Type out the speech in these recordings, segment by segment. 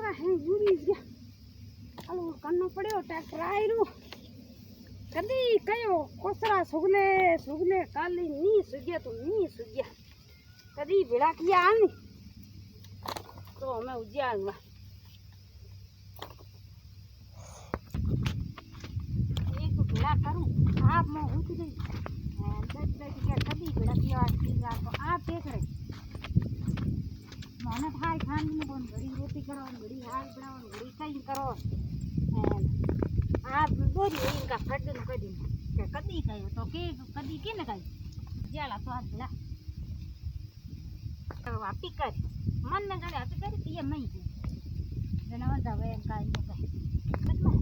કેવા હે ગુરી ગયા આલો કન્નો પડ્યો ટ્રેક્ટર આયરું કદી કયો કોસરા સુગલે સુગલે કાલી ની સુગ્યા તો ની સુગ્યા કદી ભેળાકિયા આની તો અમે ઉજ્યાળમાં એક ભેળા કરું આપ માં ઉતરી કદી ભેળાકિયા તો આ દેખરે મને થાય ખાંડ ને ઘડી રોટી કરવાની ઘડી હાલ બનાવવાનું ઘડી કઈ કરો આ દોરી ઇનકા ફટ ન કદી કે કદી કયો તો કે કદી કે ને કઈ જ્યાલા તો હાથ ભલા વાપી કર મન ને જણે હાથ કરી તી એમ નહીં જણા જાવે એમ કાઈ ન કહે મતલબ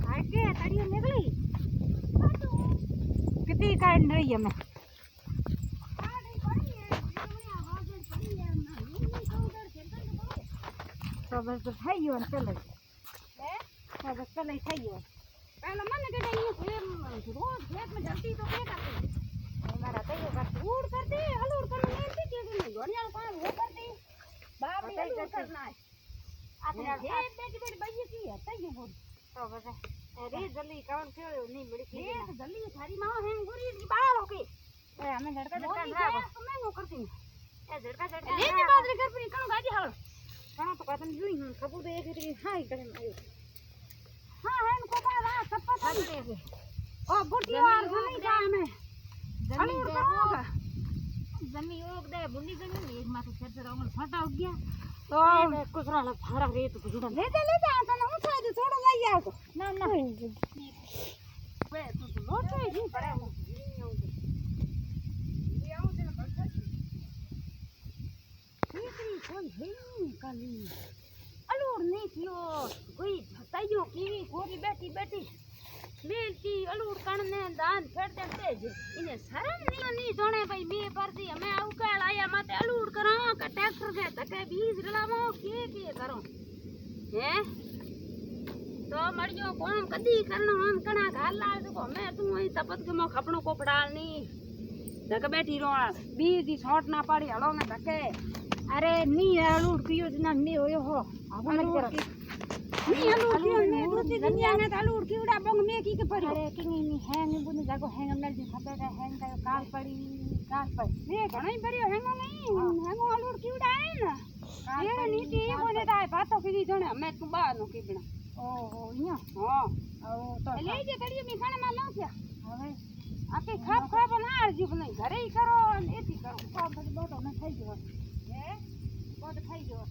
આ કે તડીઓ નીકળી કદી કાઈ નહીં અમે તો બસ થઈ ગયો ને ચલે હે બસ ચલે થઈ ગયો પેલા મને કે અહીં રોજ ખેતમાં જલ્દી તો કે કાપી મારા તૈયો કાપ ઉડ કરતી હલુડ કરું ને કે કે ઘોડિયા પાણ હો કરતી બાપ ને હલુડ કરના આપણે ખેત બેટી બેટી બઈ કી થઈ ગયો બોલ તો બસ રે જલ્દી કામ થયો નહીં બડી રે જલ્દી થારી માં હે ગુરી ની બાળ હોકે એ અમે ઝડકા ઝડકા ના તમે હું કરતી એ ઝડકા ઝડકા લે ની બાદરી કર પરી કણ ગાડી હાલ ઘણા તો કાતન જોઈ હું ખબર તો એક રીતે હાઈ કરે આવ્યો હા હે ને કોપા રા સપ્પા થારી દે ઓ બુટી વાર નહીં જા અમે જમી દે જમી ઓક દે બુની જમી એક માથે સરસર ઓમલ ફટાવ ગયા તો કુસરા લા ફારા રે તો કુસરા લે જા તને હું થાય થોડો લઈ આવતો ના ના બે તું તો મોટો ઈ પડે કોણ હે કાલી અલુડ નહીં થયો કોઈ ભતાયો કેવી ગોરી બેઠી બેઠી મેલતી અલુડ કણને દાન ફેરતે તેજ ઇને શરમ ની જોણે ભાઈ બે પરથી અમે આવકાળ આયા માતે અલુડ કરો કે ટ્રેક્ટર કે ધકે બીજ રલામો કે કરો હે તો મળ્યો કોણ કદી કરનો આમ કણા ઘાલ લાવ તો મે તું અહીં તપત કે મો ખપણો કોપડાળ ની ધકે બેઠી રો બીજી શોટ ના પાડી હળો ને ધકે અરે ની અલુડ કયો જ ના મે હોયો હો આવો ન કરો ની અલુડ કયો મે દુતી દુનિયા ને અલુડ કીવડા બંગ મે કી કે પડ્યો અરે કિંગ ની હેંગ બુને જાગો હેંગ મેલ દી ખબર હે હેંગ કયો કાલ પડી મે ઘણોય ભર્યો હેંગો નહીં હેંગો અલુડ કીવડા આય ને એ નીતિ એ કોને થાય પાતો કીધી જણે અમે તું બા નો કીધણા ઓહો અહીંયા હા ઓ તો લઈ જે કડીયો મી ખાણા માં લાવ્યા હવે આકે ખાપ ના આરજી નહીં ઘરે કરો ને એથી કરો તો બધો ન થઈ ગયો હે બડ થઈ ગયો